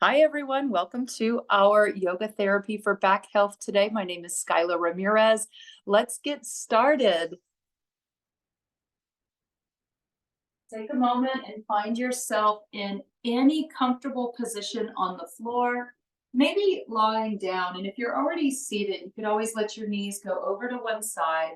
Hi, everyone. Welcome to our yoga therapy for back health today. My name is Skila Ramirez. Let's get started. Take a moment and find yourself in any comfortable position on the floor, maybe lying down. And if you're already seated, you could always let your knees go over to one side.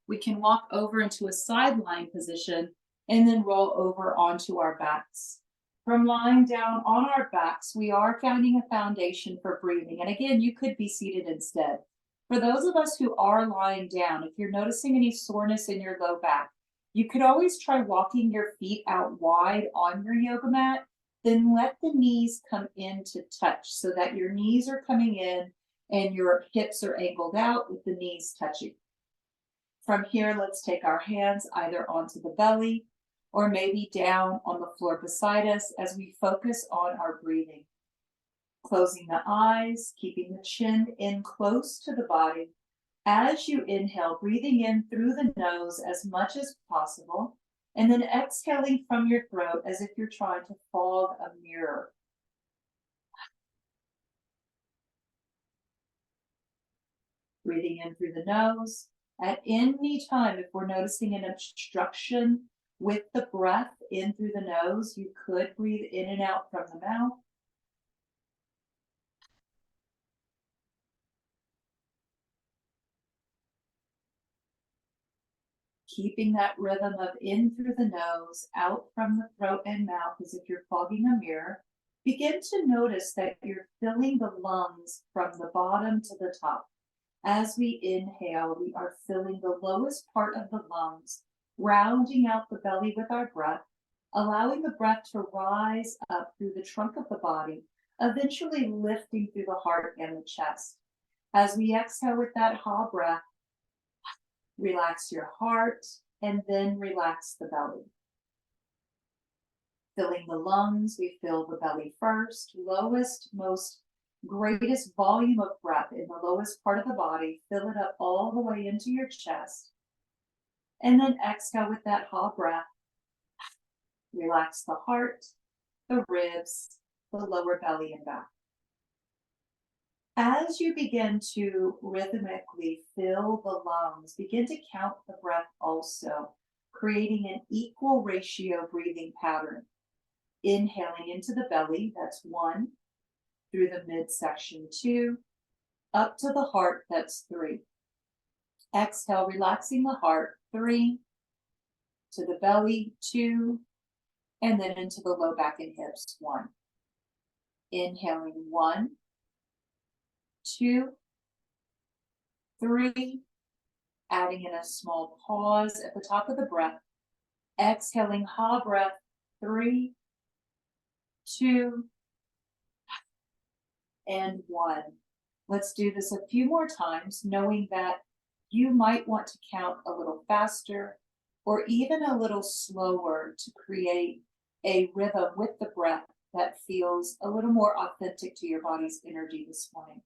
We can walk over into a side lying position and then roll over onto our backs. From lying down on our backs, we are finding a foundation for breathing. And again, you could be seated instead. For those of us who are lying down, if you're noticing any soreness in your low back, you could always try walking your feet out wide on your yoga mat, then let the knees come in to touch so that your knees are coming in and your hips are angled out with the knees touching. From here, let's take our hands either onto the belly or maybe down on the floor beside us as we focus on our breathing. Closing the eyes, keeping the chin in close to the body. As you inhale, breathing in through the nose as much as possible, and then exhaling from your throat as if you're trying to fog a mirror. Breathing in through the nose. At any time, if we're noticing an obstruction with the breath in through the nose, you could breathe in and out from the mouth. Keeping that rhythm of in through the nose, out from the throat and mouth as if you're fogging a mirror. Begin to notice that you're filling the lungs from the bottom to the top. As we inhale, we are filling the lowest part of the lungs, rounding out the belly with our breath, allowing the breath to rise up through the trunk of the body, eventually lifting through the heart and the chest. As we exhale with that ha breath, relax your heart and then relax the belly. Filling the lungs, we fill the belly first, lowest, most greatest volume of breath in the lowest part of the body. Fill it up all the way into your chest. And then exhale with that ha breath. Relax the heart, the ribs, the lower belly and back. As you begin to rhythmically fill the lungs, begin to count the breath also, creating an equal ratio breathing pattern. Inhaling into the belly, that's 1, through the midsection 2, up to the heart, that's 3. Exhale, relaxing the heart, 3, to the belly, 2, and then into the low back and hips, 1. Inhaling 1, 2, 3, adding in a small pause at the top of the breath. Exhaling ha breath, 3, 2, and 1. Let's do this a few more times, knowing that you might want to count a little faster or even a little slower to create a rhythm with the breath that feels a little more authentic to your body's energy this morning.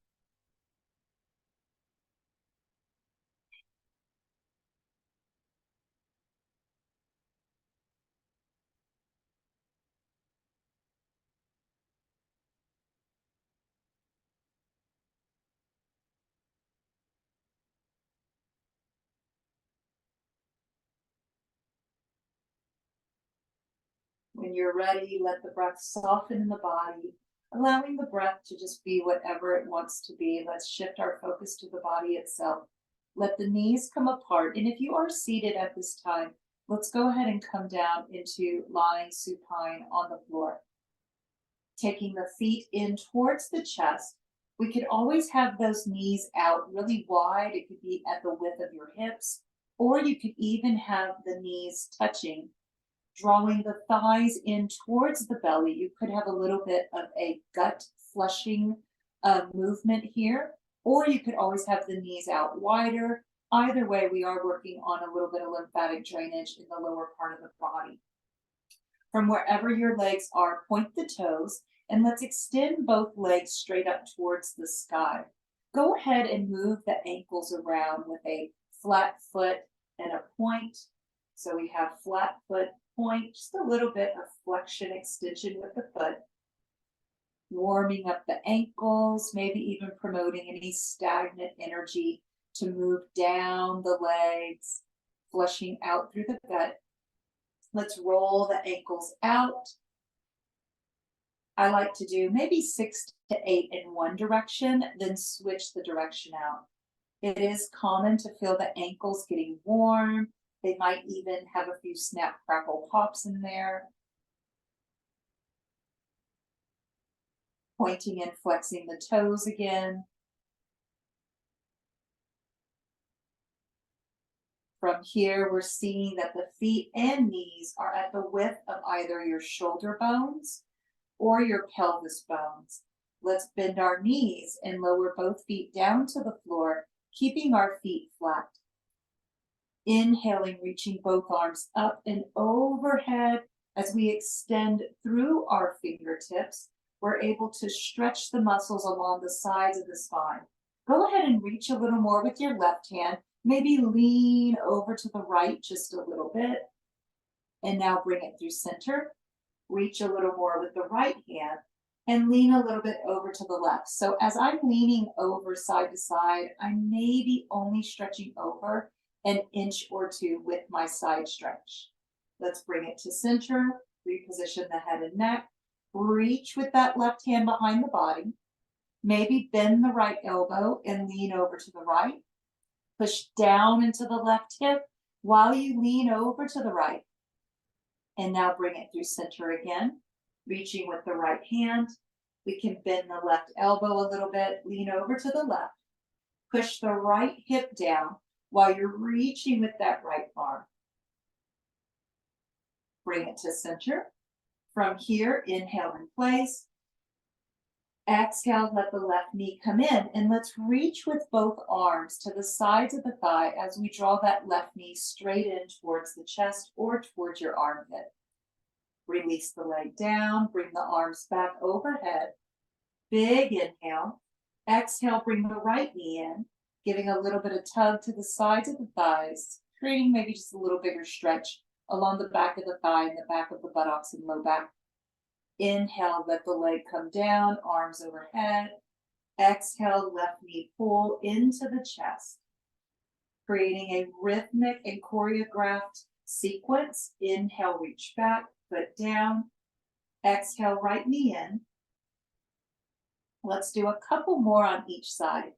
When you're ready, let the breath soften in the body, allowing the breath to just be whatever it wants to be. Let's shift our focus to the body itself. Let the knees come apart. And if you are seated at this time, let's go ahead and come down into lying supine on the floor. Taking the feet in towards the chest, we could always have those knees out really wide. It could be at the width of your hips, or you could even have the knees touching, drawing the thighs in towards the belly. You could have a little bit of a gut flushing movement here, or you could always have the knees out wider. Either way, we are working on a little bit of lymphatic drainage in the lower part of the body. From wherever your legs are, point the toes, and let's extend both legs straight up towards the sky. Go ahead and move the ankles around with a flat foot and a point. So we have flat foot, point, just a little bit of flexion extension with the foot. warming up the ankles, maybe even promoting any stagnant energy to move down the legs, flushing out through the gut. Let's roll the ankles out. I like to do maybe 6 to 8 in one direction, then switch the direction out. It is common to feel the ankles getting warm. They might even have a few snap, crackle, pops in there. Pointing and flexing the toes again. From here, we're seeing that the feet and knees are at the width of either your shoulder bones or your pelvis bones. Let's bend our knees and lower both feet down to the floor, keeping our feet flat. Inhaling, reaching both arms up and overhead as we extend through our fingertips. We're able to stretch the muscles along the sides of the spine. Go ahead and reach a little more with your left hand. Maybe lean over to the right just a little bit. And now bring it through center. Reach a little more with the right hand and lean a little bit over to the left. So as I'm leaning over side to side, I'm maybe only stretching over an inch or two with my side stretch. Let's bring it to center, reposition the head and neck, reach with that left hand behind the body, maybe bend the right elbow and lean over to the right, push down into the left hip while you lean over to the right. And now bring it through center again, reaching with the right hand. We can bend the left elbow a little bit, lean over to the left, push the right hip down while you're reaching with that right arm. Bring it to center. From here, inhale in place. Exhale, let the left knee come in, and let's reach with both arms to the sides of the thigh as we draw that left knee straight in towards the chest or towards your armpit. Release the leg down, bring the arms back overhead. Big inhale. Exhale, bring the right knee in, giving a little bit of tug to the sides of the thighs, creating maybe just a little bigger stretch along the back of the thigh and the back of the buttocks and low back. Inhale, let the leg come down, arms overhead. Exhale, left knee pull into the chest, creating a rhythmic and choreographed sequence. Inhale, reach back, foot down. Exhale, right knee in. Let's do a couple more on each side.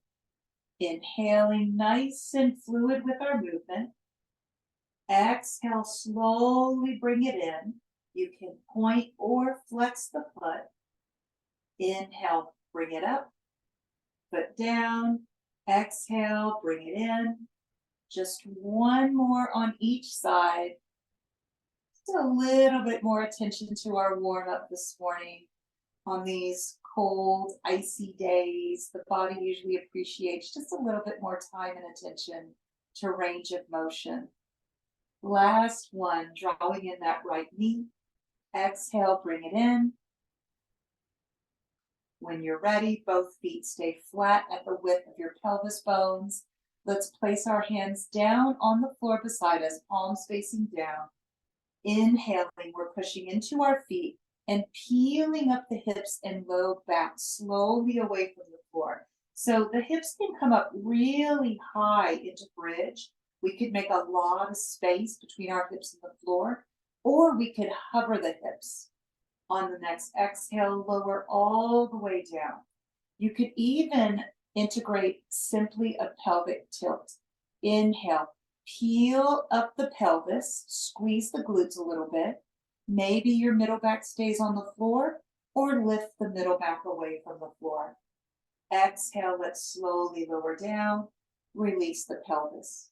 Inhaling nice and fluid with our movement. Exhale, slowly bring it in. You can point or flex the foot. Inhale, bring it up. Foot down. Exhale, bring it in. Just one more on each side. Just a little bit more attention to our warm-up this morning. On these cold, icy days, the body usually appreciates just a little bit more time and attention to range of motion. Last one, drawing in that right knee. Exhale, bring it in. When you're ready, both feet stay flat at the width of your pelvis bones. Let's place our hands down on the floor beside us, palms facing down. Inhaling, we're pushing into our feet and peeling up the hips and low back slowly away from the floor. So the hips can come up really high into bridge. We could make a lot of space between our hips and the floor, or we could hover the hips. On the next exhale, lower all the way down. You could even integrate simply a pelvic tilt. Inhale, peel up the pelvis, squeeze the glutes a little bit. Maybe your middle back stays on the floor, or lift the middle back away from the floor. Exhale, let's slowly lower down, release the pelvis.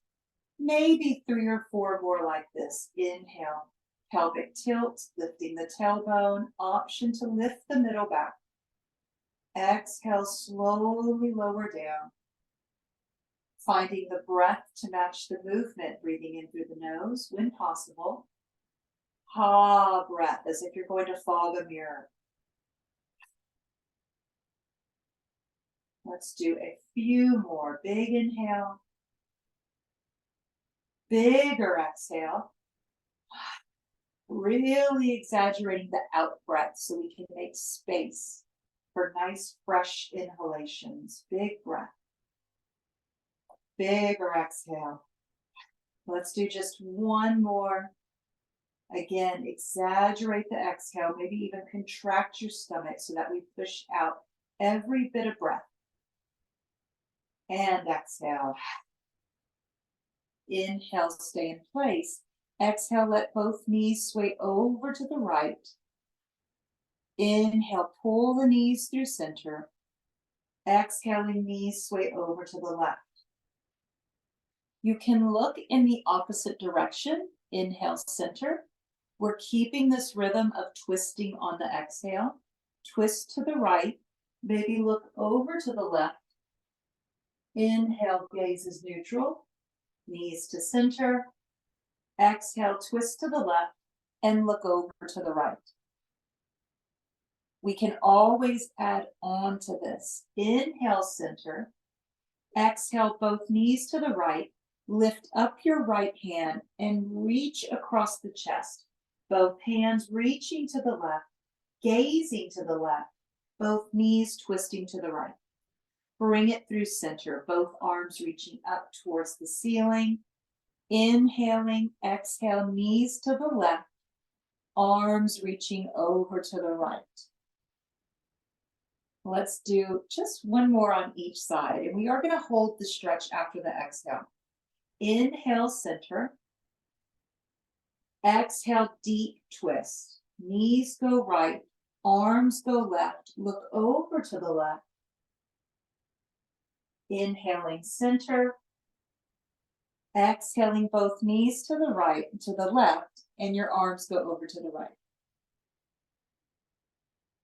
Maybe 3 or 4 more like this. Inhale, pelvic tilt, lifting the tailbone, option to lift the middle back. Exhale, slowly lower down. Finding the breath to match the movement, breathing in through the nose when possible. Ha breath, as if you're going to fog a mirror. Let's do a few more. Big inhale. Bigger exhale. Really exaggerating the out breath so we can make space for nice, fresh inhalations. Big breath. Bigger exhale. Let's do just one more. Again, exaggerate the exhale, maybe even contract your stomach so that we push out every bit of breath. And exhale. Inhale, stay in place. Exhale, let both knees sway over to the right. Inhale, pull the knees through center. Exhaling, knees sway over to the left. You can look in the opposite direction. Inhale, center. We're keeping this rhythm of twisting on the exhale. Twist to the right. Maybe look over to the left. Inhale, gaze is neutral. Knees to center. Exhale, twist to the left and look over to the right. We can always add on to this. Inhale, center. Exhale, both knees to the right. Lift up your right hand and reach across the chest. Both hands reaching to the left, gazing to the left, both knees twisting to the right. Bring it through center, both arms reaching up towards the ceiling. Inhaling, exhale, knees to the left, arms reaching over to the right. Let's do just one more on each side, and we are going to hold the stretch after the exhale. Inhale, center. Exhale, deep twist. Knees go right, arms go left. Look over to the left. Inhaling, center. Exhaling, both knees to the right and to the left, and your arms go over to the right.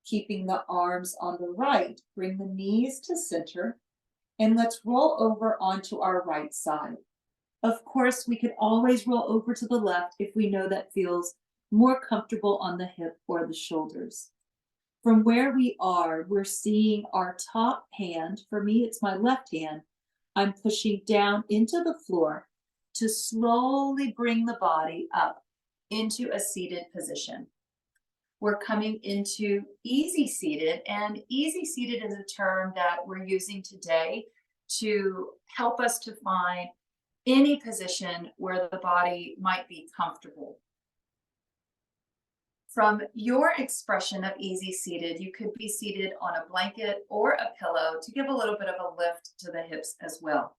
Keeping the arms on the right, bring the knees to center, and let's roll over onto our right side. Of course, we could always roll over to the left if we know that feels more comfortable on the hip or the shoulders. From where we are, we're seeing our top hand. For me, it's my left hand. I'm pushing down into the floor to slowly bring the body up into a seated position. We're coming into easy seated, and easy seated is a term that we're using today to help us to find any position where the body might be comfortable. From your expression of easy seated, you could be seated on a blanket or a pillow to give a little bit of a lift to the hips as well.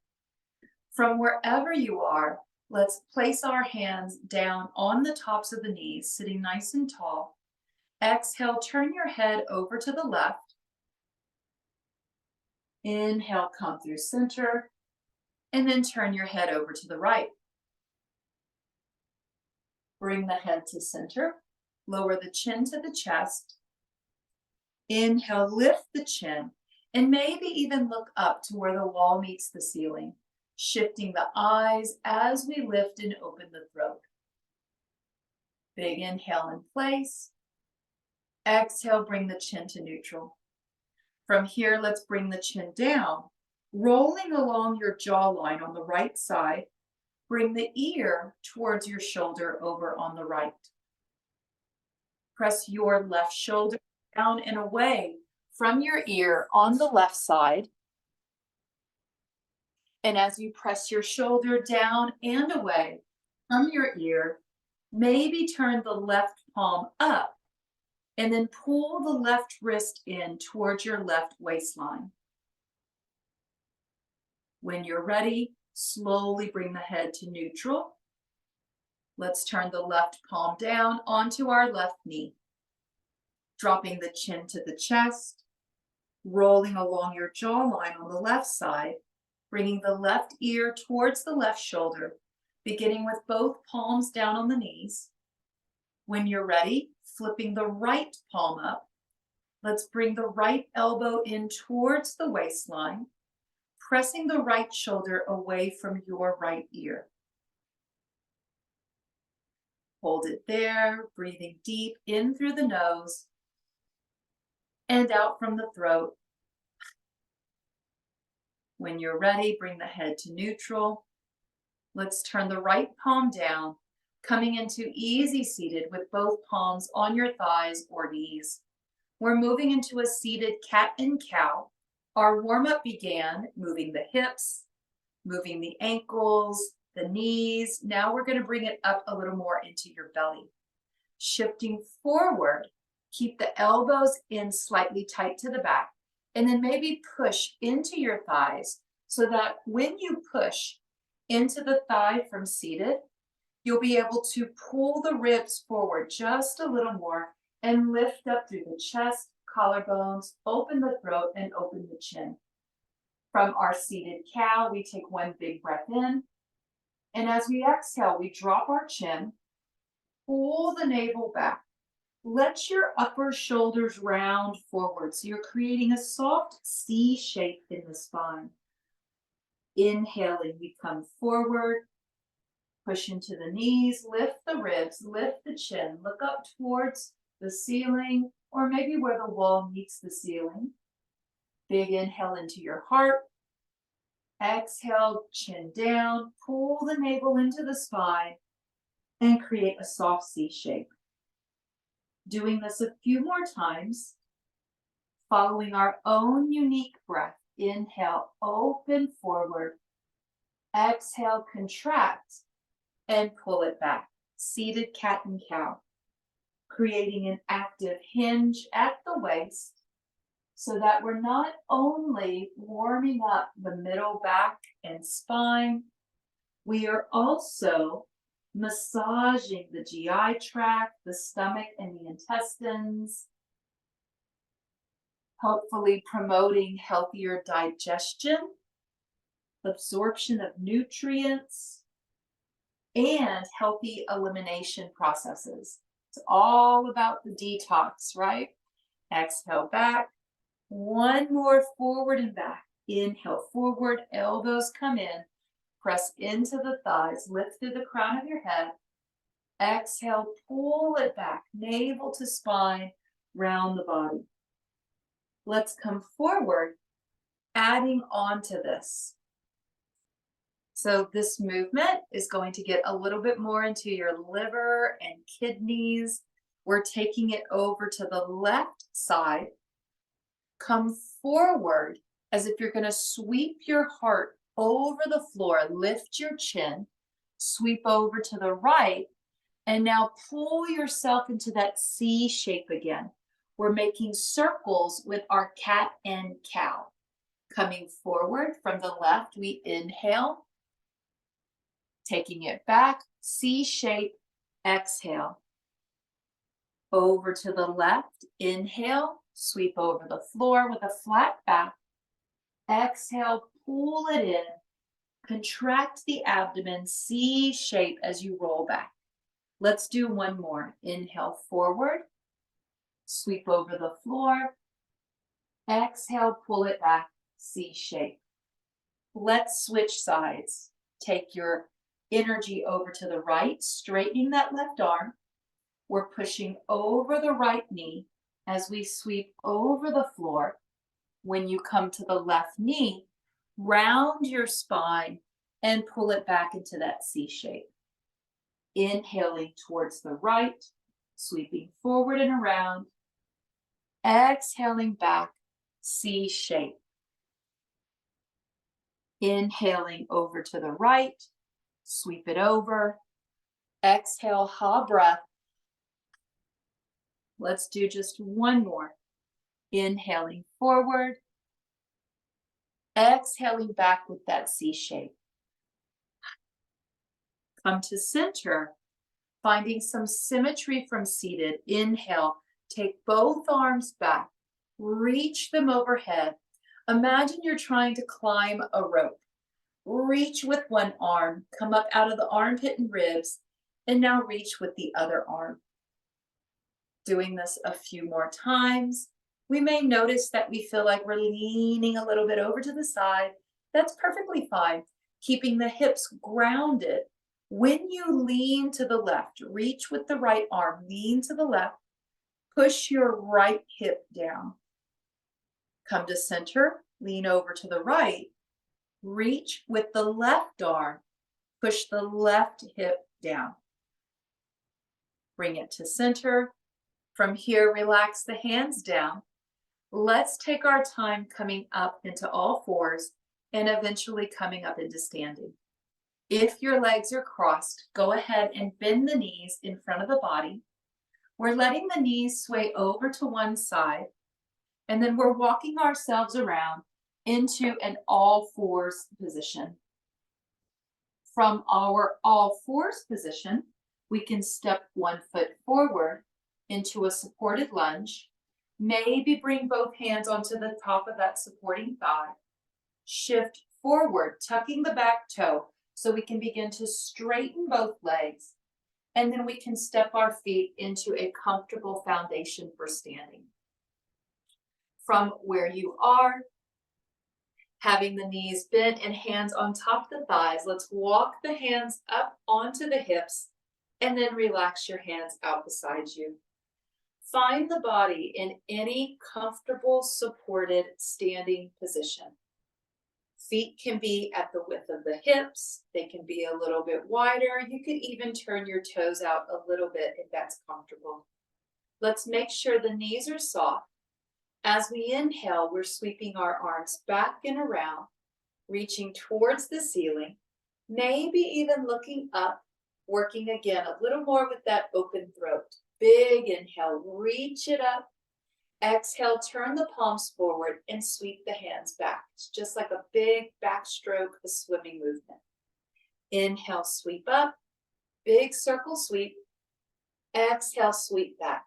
From wherever you are, let's place our hands down on the tops of the knees, sitting nice and tall. Exhale, turn your head over to the left. Inhale, come through center, and then turn your head over to the right. Bring the head to center. Lower the chin to the chest. Inhale, lift the chin, and maybe even look up to where the wall meets the ceiling, shifting the eyes as we lift and open the throat. Big inhale in place. Exhale, bring the chin to neutral. From here, let's bring the chin down, rolling along your jawline on the right side. Bring the ear towards your shoulder over on the right. Press your left shoulder down and away from your ear on the left side. And as you press your shoulder down and away from your ear, maybe turn the left palm up and then pull the left wrist in towards your left waistline. When you're ready, slowly bring the head to neutral. Let's turn the left palm down onto our left knee. Dropping the chin to the chest, rolling along your jawline on the left side, bringing the left ear towards the left shoulder, beginning with both palms down on the knees. When you're ready, flipping the right palm up. Let's bring the right elbow in towards the waistline, pressing the right shoulder away from your right ear. Hold it there, breathing deep in through the nose and out from the throat. When you're ready, bring the head to neutral. Let's turn the right palm down, coming into easy seated with both palms on your thighs or knees. We're moving into a seated cat and cow. Our warm-up began moving the hips, moving the ankles, the knees. Now we're going to bring it up a little more into your belly. Shifting forward, keep the elbows in slightly tight to the back, and then maybe push into your thighs so that when you push into the thigh from seated, you'll be able to pull the ribs forward just a little more and lift up through the chest, collarbones, open the throat, and open the chin. From our seated cow, we take one big breath in. And as we exhale, we drop our chin, pull the navel back. Let your upper shoulders round forward. So you're creating a soft C shape in the spine. Inhaling, we come forward. Push into the knees, lift the ribs, lift the chin, look up towards the ceiling, or maybe where the wall meets the ceiling. Big inhale into your heart. Exhale, chin down, pull the navel into the spine, and create a soft C shape. Doing this a few more times, following our own unique breath. Inhale, open forward. Exhale, contract, and pull it back. Seated cat and cow. Creating an active hinge at the waist so that we're not only warming up the middle back and spine, we are also massaging the GI tract, the stomach, and the intestines, hopefully promoting healthier digestion, absorption of nutrients, and healthy elimination processes. It's all about the detox, right? Exhale back. One more forward and back. Inhale forward, elbows come in. Press into the thighs, lift through the crown of your head. Exhale, pull it back, navel to spine, round the body. Let's come forward, adding on to this. So this movement is going to get a little bit more into your liver and kidneys. We're taking it over to the left side. Come forward as if you're going to sweep your heart over the floor. Lift your chin, sweep over to the right, and now pull yourself into that C shape again. We're making circles with our cat and cow. Coming forward from the left, we inhale. Taking it back, C shape, exhale. Over to the left, inhale, sweep over the floor with a flat back. Exhale, pull it in. Contract the abdomen, C shape as you roll back. Let's do one more. Inhale forward, sweep over the floor. Exhale, pull it back, C shape. Let's switch sides. Take your energy over to the right, straightening that left arm. We're pushing over the right knee as we sweep over the floor. When you come to the left knee, round your spine and pull it back into that C shape. Inhaling towards the right, sweeping forward and around. Exhaling back, C shape. Inhaling over to the right, sweep it over. Exhale, ha breath. Let's do just one more. Inhaling forward. Exhaling back with that C shape. Come to center, finding some symmetry from seated. Inhale, take both arms back, reach them overhead. Imagine you're trying to climb a rope. Reach with one arm, come up out of the armpit and ribs, and now reach with the other arm. Doing this a few more times, we may notice that we feel like we're leaning a little bit over to the side. That's perfectly fine. Keeping the hips grounded. When you lean to the left, reach with the right arm, lean to the left, push your right hip down. Come to center, lean over to the right, reach with the left arm, push the left hip down. Bring it to center, From here, relax the hands down. Let's take our time coming up into all fours and eventually coming up into standing. If your legs are crossed, go ahead and bend the knees in front of the body. We're letting the knees sway over to one side, and then we're walking ourselves around into an all fours position. From our all fours position, we can step 1 foot forward into a supported lunge. Maybe bring both hands onto the top of that supporting thigh. Shift forward, tucking the back toe so we can begin to straighten both legs. And then we can step our feet into a comfortable foundation for standing. From where you are, having the knees bent and hands on top of the thighs, let's walk the hands up onto the hips and then relax your hands out beside you. Find the body in any comfortable, supported standing position. Feet can be at the width of the hips. They can be a little bit wider. You could even turn your toes out a little bit if that's comfortable. Let's make sure the knees are soft. As we inhale, we're sweeping our arms back and around, reaching towards the ceiling, maybe even looking up, working again a little more with that open throat. Big inhale, reach it up. Exhale, turn the palms forward and sweep the hands back. It's just like a big backstroke, a swimming movement. Inhale, sweep up, big circle sweep. Exhale, sweep back.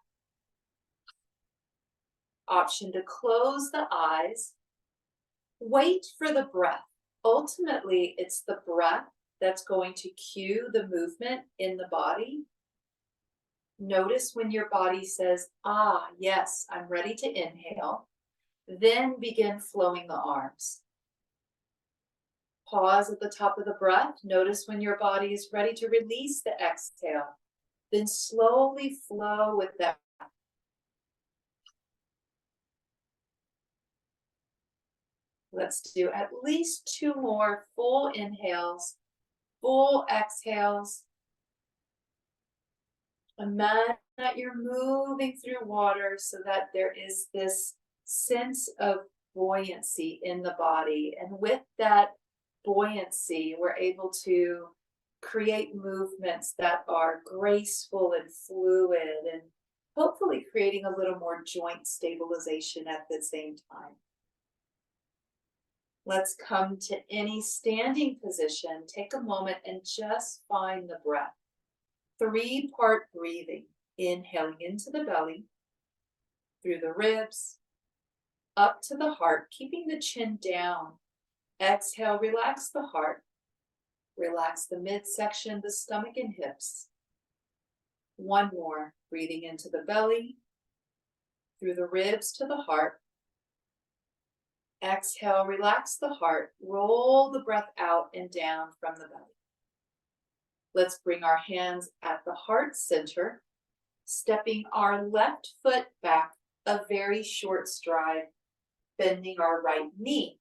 Option to close the eyes. Wait for the breath. Ultimately, it's the breath that's going to cue the movement in the body. Notice when your body says, ah, yes, I'm ready to inhale. Then begin flowing the arms. Pause at the top of the breath. Notice when your body is ready to release the exhale. Then slowly flow with that. Let's do at least 2 more full inhales, full exhales. Imagine that you're moving through water so that there is this sense of buoyancy in the body. And with that buoyancy, we're able to create movements that are graceful and fluid and hopefully creating a little more joint stabilization at the same time. Let's come to any standing position. Take a moment and just find the breath. 3-part breathing. Inhaling into the belly, through the ribs, up to the heart, keeping the chin down. Exhale, relax the heart. Relax the midsection, the stomach and hips. 1 more. Breathing into the belly, through the ribs to the heart. Exhale, relax the heart. Roll the breath out and down from the belly. Let's bring our hands at the heart center, stepping our left foot back a very short stride, bending our right knee.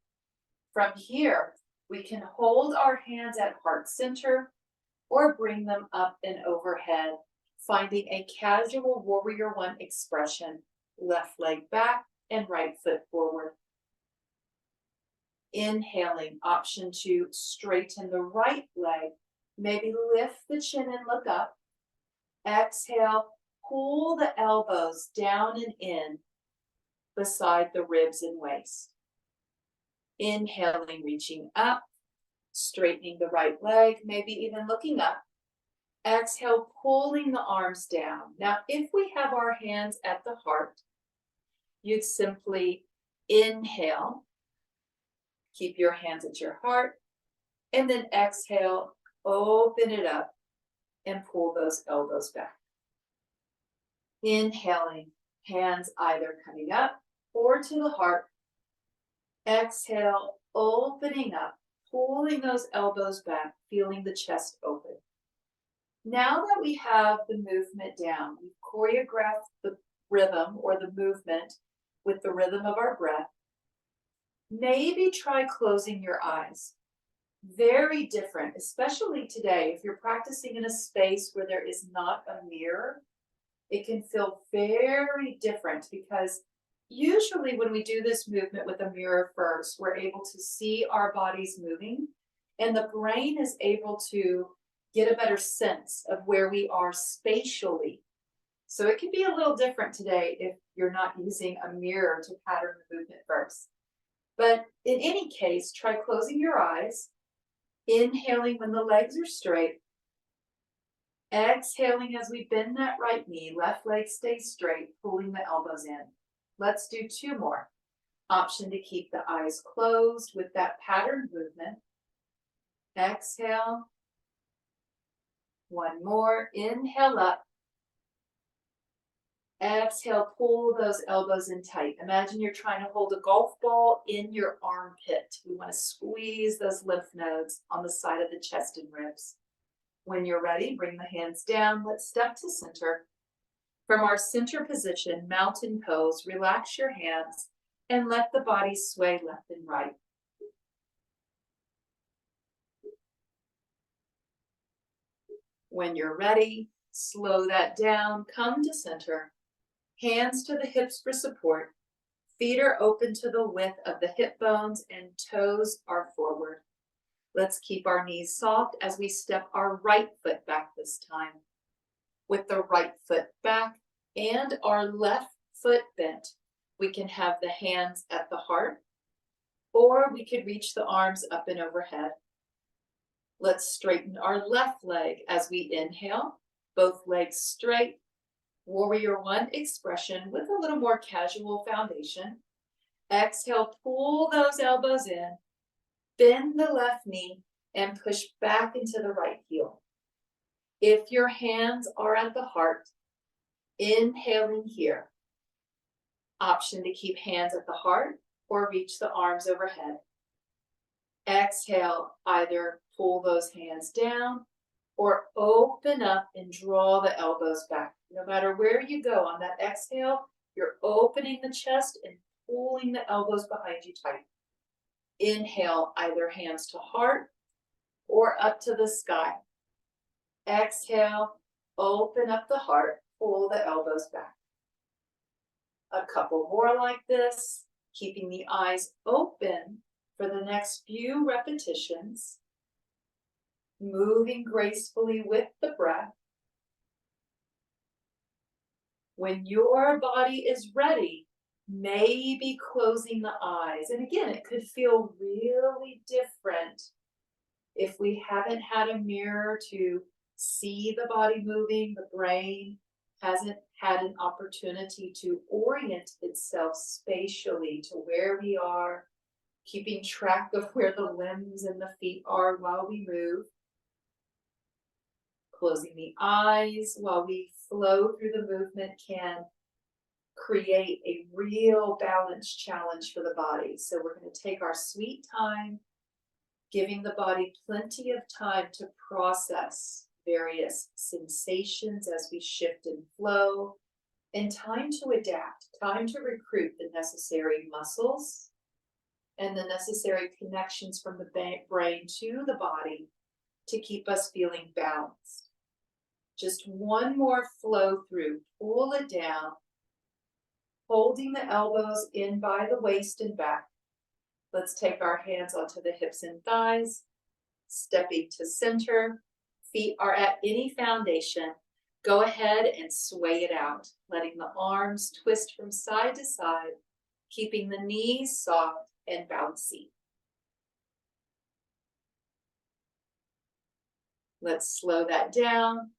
From here, we can hold our hands at heart center or bring them up and overhead, finding a casual warrior 1 expression, left leg back and right foot forward. Inhaling, option to straighten the right leg. Maybe lift the chin and look up. Exhale, pull the elbows down and in beside the ribs and waist. Inhaling, reaching up, straightening the right leg, maybe even looking up. Exhale, pulling the arms down. Now, if we have our hands at the heart, you'd simply inhale, keep your hands at your heart, and then exhale, open it up and pull those elbows back. Inhaling, hands either coming up or to the heart. Exhale, opening up, pulling those elbows back, feeling the chest open. Now that we have the movement down, we've choreographed the rhythm or the movement with the rhythm of our breath. Maybe try closing your eyes. Very different, especially today, if you're practicing in a space where there is not a mirror. it can feel very different because usually when we do this movement with a mirror first, we're able to see our bodies moving and the brain is able to get a better sense of where we are spatially. So it can be a little different today if you're not using a mirror to pattern the movement first. But in any case, try closing your eyes, inhaling when the legs are straight, exhaling as we bend that right knee, left leg stays straight, pulling the elbows in. Let's do 2 more. Option to keep the eyes closed with that pattern movement. Exhale. 1 more. Inhale up. Exhale, pull those elbows in tight. Imagine you're trying to hold a golf ball in your armpit. We want to squeeze those lymph nodes on the side of the chest and ribs. When you're ready, bring the hands down. Let's step to center. From our center position, mountain pose, relax your hands and let the body sway left and right. When you're ready, slow that down, come to center. Hands to the hips for support. Feet are open to the width of the hip bones and toes are forward. Let's keep our knees soft as we step our right foot back this time. With the right foot back and our left foot bent, we can have the hands at the heart, or we could reach the arms up and overhead. Let's straighten our left leg as we inhale, both legs straight. Warrior 1 expression with a little more casual foundation. Exhale, pull those elbows in, bend the left knee, and push back into the right heel. If your hands are at the heart, inhaling here. Option to keep hands at the heart or reach the arms overhead. Exhale, either pull those hands down or open up and draw the elbows back. No matter where you go on that exhale, you're opening the chest and pulling the elbows behind you tight. Inhale, either hands to heart or up to the sky. Exhale, open up the heart, pull the elbows back. A couple more like this, keeping the eyes open for the next few repetitions. Moving gracefully with the breath. When your body is ready, maybe closing the eyes. And again, it could feel really different if we haven't had a mirror to see the body moving, the brain hasn't had an opportunity to orient itself spatially to where we are, keeping track of where the limbs and the feet are while we move. Closing the eyes while we flow through the movement can create a real balance challenge for the body. So we're going to take our sweet time, giving the body plenty of time to process various sensations as we shift and flow, and time to adapt, time to recruit the necessary muscles and the necessary connections from the brain to the body to keep us feeling balanced. Just one more flow through, pull it down, holding the elbows in by the waist and back. Let's take our hands onto the hips and thighs, stepping to center. Feet are at any foundation. Go ahead and sway it out, letting the arms twist from side to side, keeping the knees soft and bouncy. Let's slow that down.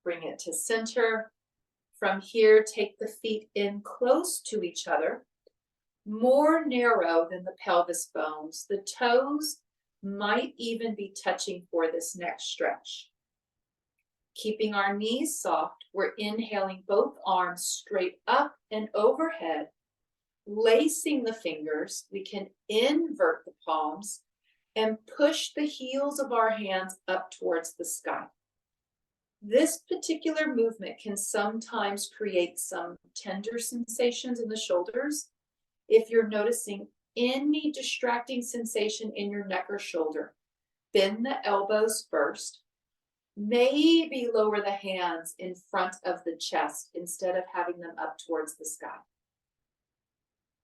Bring it to center. From here, take the feet in close to each other, more narrow than the pelvis bones. The toes might even be touching for this next stretch. Keeping our knees soft, we're inhaling both arms straight up and overhead, lacing the fingers. We can invert the palms and push the heels of our hands up towards the sky. This particular movement can sometimes create some tender sensations in the shoulders. If you're noticing any distracting sensation in your neck or shoulder, bend the elbows first. Maybe lower the hands in front of the chest instead of having them up towards the sky.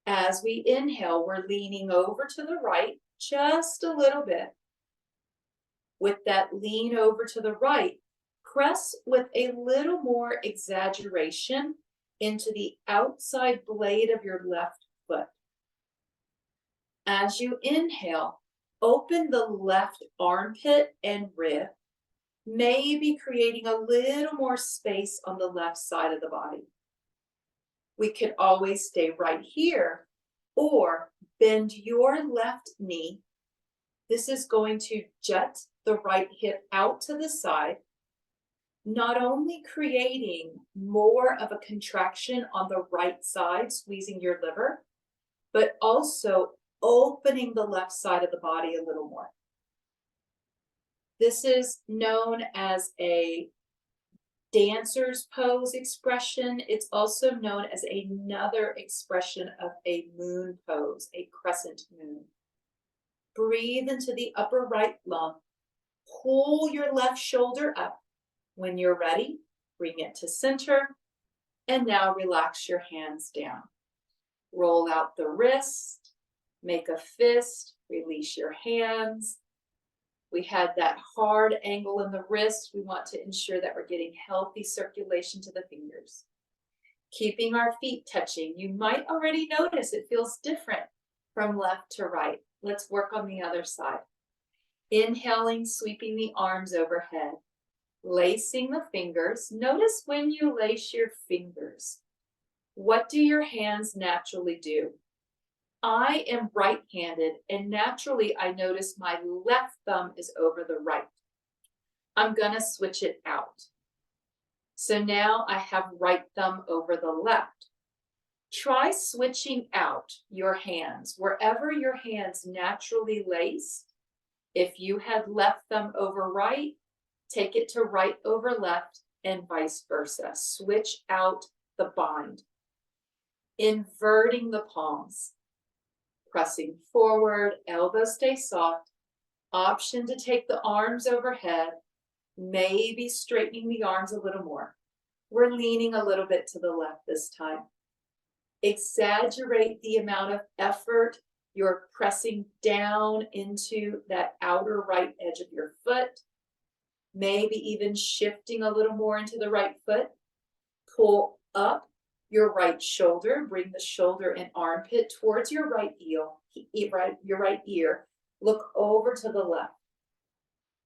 As we inhale, we're leaning over to the right just a little bit. With that lean over to the right, press with a little more exaggeration into the outside blade of your left foot. As you inhale, open the left armpit and rib, maybe creating a little more space on the left side of the body. We could always stay right here or bend your left knee. This is going to jut the right hip out to the side, not only creating more of a contraction on the right side, squeezing your liver, but also opening the left side of the body a little more. This is known as a dancer's pose expression. It's also known as another expression of a moon pose, a crescent moon. Breathe into the upper right lung. Pull your left shoulder up. When you're ready, bring it to center. And now relax your hands down. Roll out the wrist, make a fist, release your hands. We had that hard angle in the wrist. We want to ensure that we're getting healthy circulation to the fingers. Keeping our feet touching. You might already notice it feels different from left to right. Let's work on the other side. Inhaling, sweeping the arms overhead. Lacing the fingers. Notice when you lace your fingers. What do your hands naturally do? I am right-handed, and naturally I notice my left thumb is over the right. I'm going to switch it out. So now I have right thumb over the left. Try switching out your hands wherever your hands naturally lace. If you had left thumb over right, take it to right over left and vice versa. Switch out the bind. Inverting the palms. Pressing forward, elbows stay soft. Option to take the arms overhead, maybe straightening the arms a little more. We're leaning a little bit to the left this time. Exaggerate the amount of effort you're pressing down into that outer right edge of your foot. Maybe even shifting a little more into the right foot. Pull up your right shoulder, bring the shoulder and armpit towards your right heel, your right ear. Look over to the left.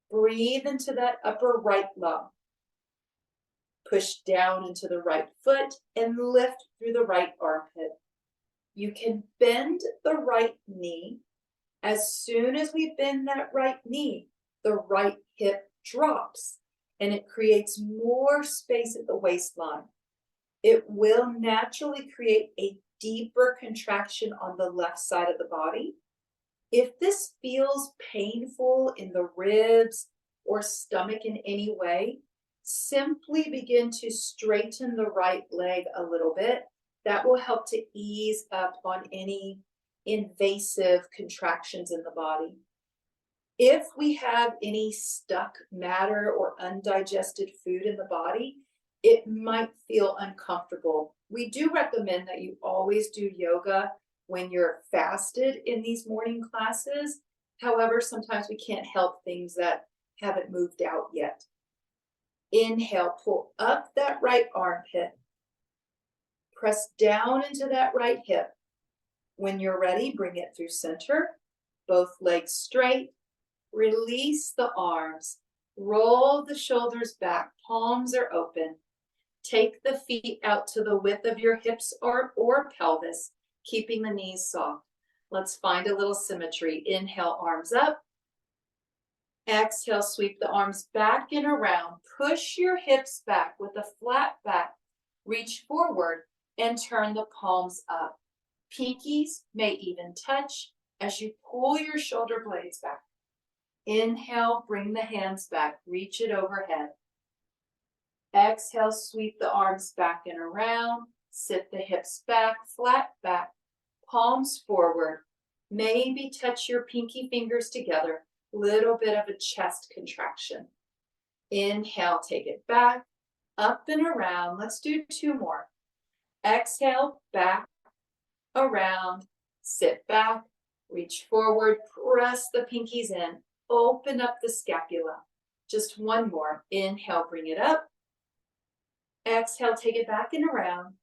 Breathe into that upper right lung. Push down into the right foot and lift through the right armpit. You can bend the right knee. As soon as we bend that right knee, the right hip drops and it creates more space at the waistline. It will naturally create a deeper contraction on the left side of the body. If this feels painful in the ribs or stomach in any way, simply begin to straighten the right leg a little bit. That will help to ease up on any invasive contractions in the body. If we have any stuck matter or undigested food in the body, it might feel uncomfortable. We do recommend that you always do yoga when you're fasted in these morning classes. However, sometimes we can't help things that haven't moved out yet. Inhale, pull up that right armpit. Press down into that right hip. When you're ready, bring it through center. Both legs straight. Release the arms. Roll the shoulders back. Palms are open. Take the feet out to the width of your hips or pelvis, keeping the knees soft. Let's find a little symmetry. Inhale, arms up. Exhale, sweep the arms back and around. Push your hips back with a flat back. Reach forward and turn the palms up. Pinkies may even touch as you pull your shoulder blades back. Inhale, bring the hands back. Reach it overhead. Exhale, sweep the arms back and around. Sit the hips back, flat back. Palms forward. Maybe touch your pinky fingers together. Little bit of a chest contraction. Inhale, take it back, up and around. Let's do 2 more. Exhale, back, around, sit back, reach forward, press the pinkies in, open up the scapula. Just 1 more. Inhale, bring it up. Exhale, take it back and around.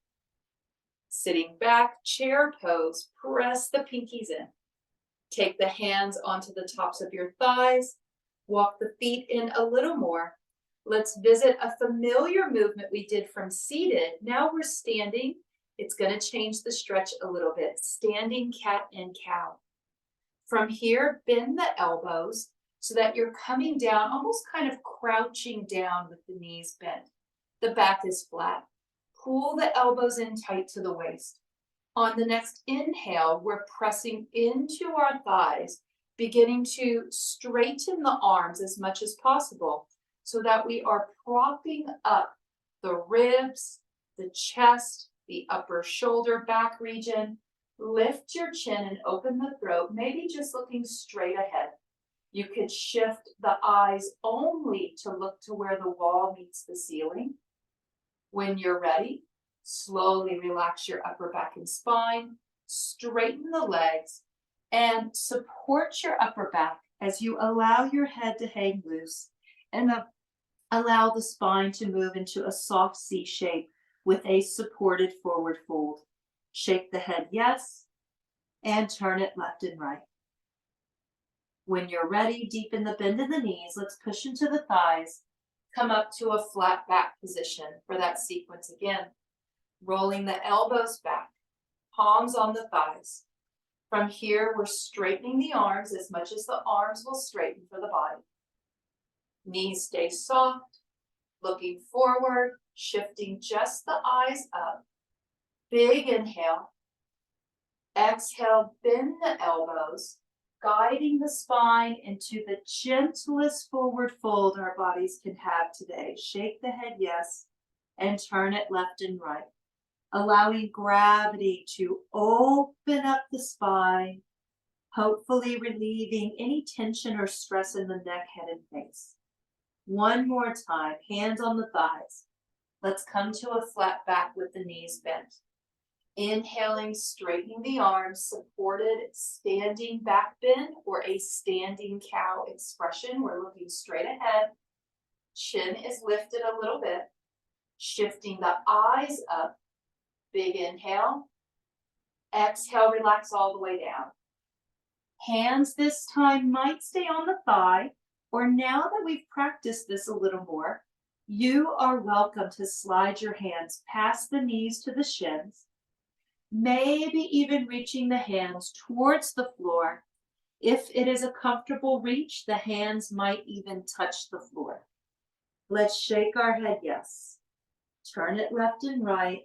Sitting back, chair pose, press the pinkies in. Take the hands onto the tops of your thighs. Walk the feet in a little more. Let's visit a familiar movement we did from seated. Now we're standing. It's going to change the stretch a little bit. Standing cat and cow. From here, bend the elbows so that you're coming down, almost kind of crouching down with the knees bent. The back is flat. Pull the elbows in tight to the waist. On the next inhale, we're pressing into our thighs, beginning to straighten the arms as much as possible so that we are propping up the ribs, the chest, the upper shoulder back region. Lift your chin and open the throat, maybe just looking straight ahead. You could shift the eyes only to look to where the wall meets the ceiling. When you're ready, slowly relax your upper back and spine, straighten the legs, and support your upper back as you allow your head to hang loose and allow the spine to move into a soft C shape with a supported forward fold. Shake the head yes, and turn it left and right. When you're ready, deepen the bend in the knees. Let's push into the thighs. Come up to a flat back position for that sequence again. Rolling the elbows back, palms on the thighs. From here, we're straightening the arms as much as the arms will straighten for the body. Knees stay soft, looking forward, shifting just the eyes up. Big inhale. Exhale, bend the elbows, guiding the spine into the gentlest forward fold our bodies can have today. Shake the head yes, and turn it left and right, allowing gravity to open up the spine, hopefully relieving any tension or stress in the neck, head, and face. 1 more time, hands on the thighs. Let's come to a flat back with the knees bent. Inhaling, straightening the arms, supported standing back bend or a standing cow expression. We're looking straight ahead. Chin is lifted a little bit. Shifting the eyes up. Big inhale. Exhale, relax all the way down. Hands this time might stay on the thigh, or now that we've practiced this a little more, you are welcome to slide your hands past the knees to the shins, maybe even reaching the hands towards the floor. If it is a comfortable reach, the hands might even touch the floor. Let's shake our head yes. Turn it left and right,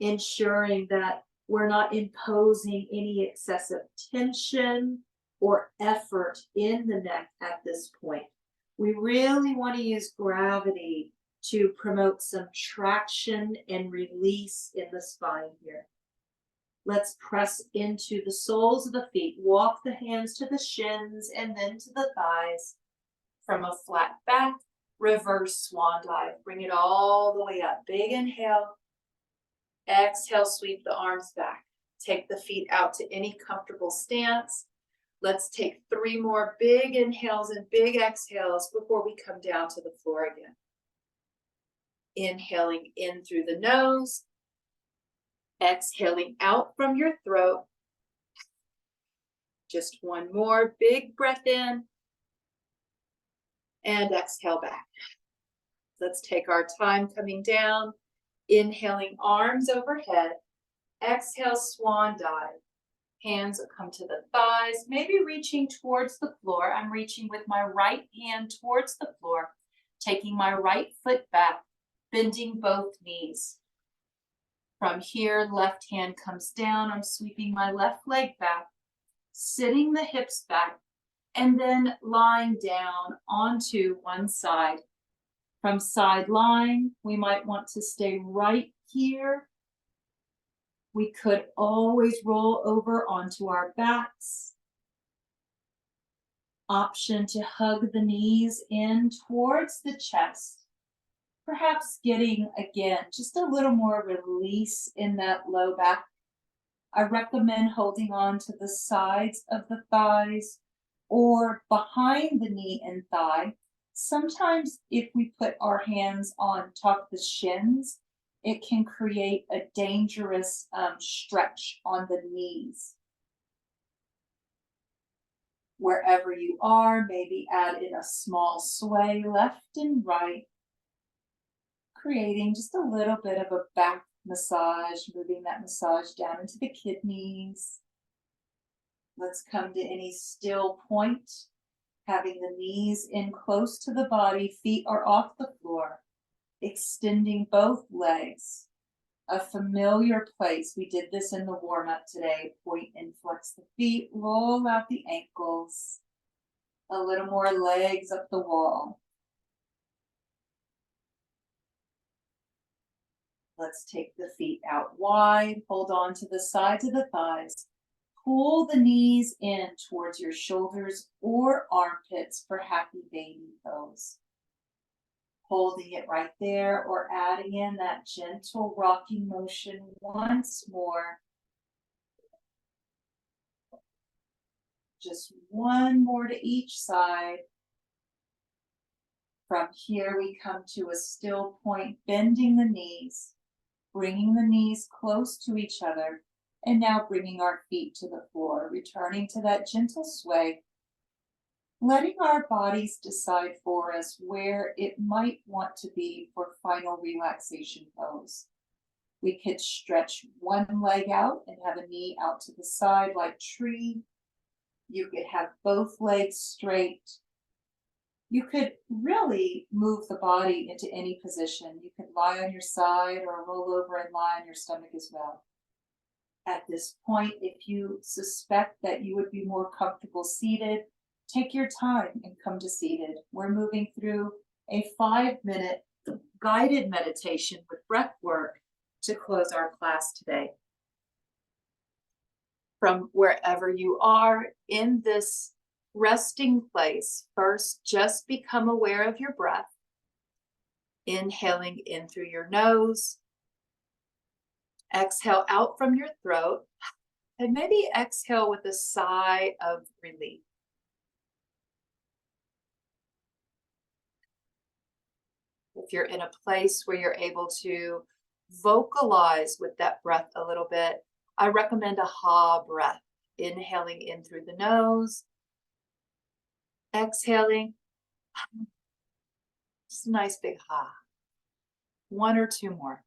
ensuring that we're not imposing any excessive tension or effort in the neck at this point. We really want to use gravity to promote some traction and release in the spine here. Let's press into the soles of the feet. Walk the hands to the shins and then to the thighs. From a flat back, reverse swan dive. Bring it all the way up. Big inhale. Exhale, sweep the arms back. Take the feet out to any comfortable stance. Let's take 3 more big inhales and big exhales before we come down to the floor again. Inhaling in through the nose. Exhaling out from your throat. Just 1 more big breath in. And exhale back. Let's take our time coming down. Inhaling, arms overhead. Exhale, swan dive. Hands come to the thighs, maybe reaching towards the floor. I'm reaching with my right hand towards the floor, taking my right foot back, bending both knees. From here, left hand comes down. I'm sweeping my left leg back, sitting the hips back, and then lying down onto one side. From side lying, we might want to stay right here. We could always roll over onto our backs. option to hug the knees in towards the chest. Perhaps getting, again, just a little more release in that low back. I recommend holding on to the sides of the thighs or behind the knee and thigh. Sometimes if we put our hands on top of the shins, it can create a dangerous stretch on the knees. Wherever you are, maybe add in a small sway left and right, creating just a little bit of a back massage, moving that massage down into the kidneys. Let's come to any still point, having the knees in close to the body, feet are off the floor, extending both legs. A familiar place. We did this in the warm-up today. Point and flex the feet, roll out the ankles. A little more legs up the wall. Let's take the feet out wide, hold on to the sides of the thighs. Pull the knees in towards your shoulders or armpits for happy baby pose. Holding it right there or adding in that gentle rocking motion once more. Just one more to each side. From here we come to a still point, bending the knees, bringing the knees close to each other, and now bringing our feet to the floor, returning to that gentle sway. Letting our bodies decide for us where it might want to be for final relaxation pose. We could stretch one leg out and have a knee out to the side like tree. You could have both legs straight. You could really move the body into any position. You could lie on your side or roll over and lie on your stomach as well. At this point, if you suspect that you would be more comfortable seated, take your time and come to seated. We're moving through a 5-minute guided meditation with breath work to close our class today. From wherever you are in this resting place, first just become aware of your breath. Inhaling in through your nose. Exhale out from your throat. And maybe exhale with a sigh of relief. If you're in a place where you're able to vocalize with that breath a little bit, I recommend a ha breath. Inhaling in through the nose. Exhaling. Just a nice big ha. One or two more.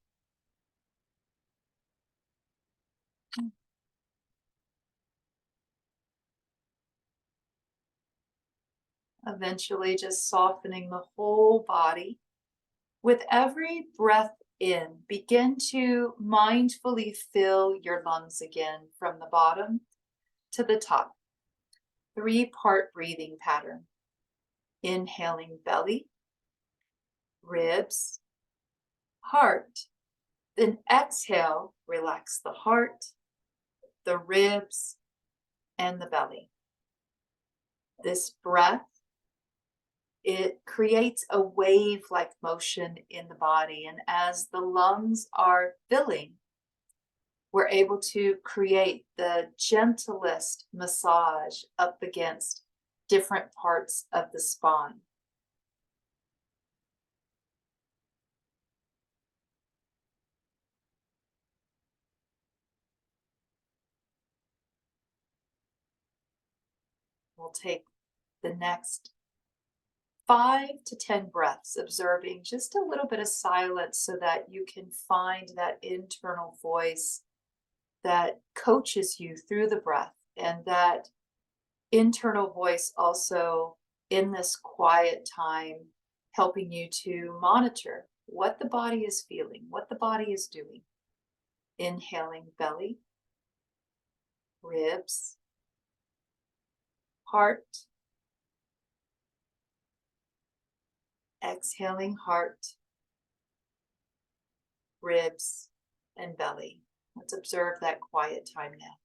Eventually just softening the whole body. With every breath in, begin to mindfully fill your lungs again from the bottom to the top. 3-part breathing pattern. Inhaling belly, ribs, heart. Then exhale, relax the heart, the ribs, and the belly. This breath, it creates a wave-like motion in the body. And as the lungs are filling, we're able to create the gentlest massage up against different parts of the spine. We'll take the next 5 to 10 breaths, observing just a little bit of silence so that you can find that internal voice that coaches you through the breath, and that internal voice also in this quiet time helping you to monitor what the body is feeling, what the body is doing. Inhaling belly, ribs, heart. Exhaling heart, ribs, and belly. Let's observe that quiet time now.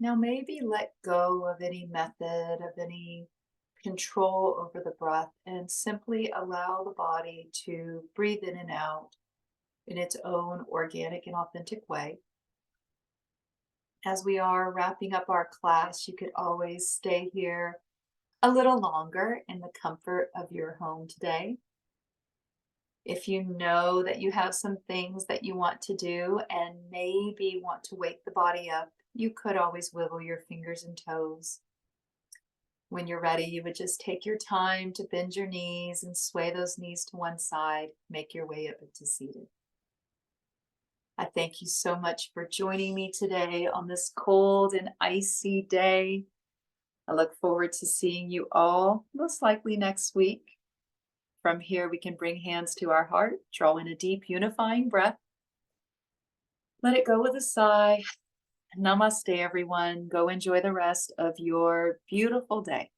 Now maybe let go of any method, of any control over the breath, and simply allow the body to breathe in and out in its own organic and authentic way. As we are wrapping up our class, you could always stay here a little longer in the comfort of your home today. If you know that you have some things that you want to do and maybe want to wake the body up, you could always wiggle your fingers and toes. When you're ready, you would just take your time to bend your knees and sway those knees to one side, make your way up into seated. I thank you so much for joining me today on this cold and icy day. I look forward to seeing you all, most likely next week. From here, we can bring hands to our heart, draw in a deep unifying breath. Let it go with a sigh. Namaste, everyone. Go enjoy the rest of your beautiful day.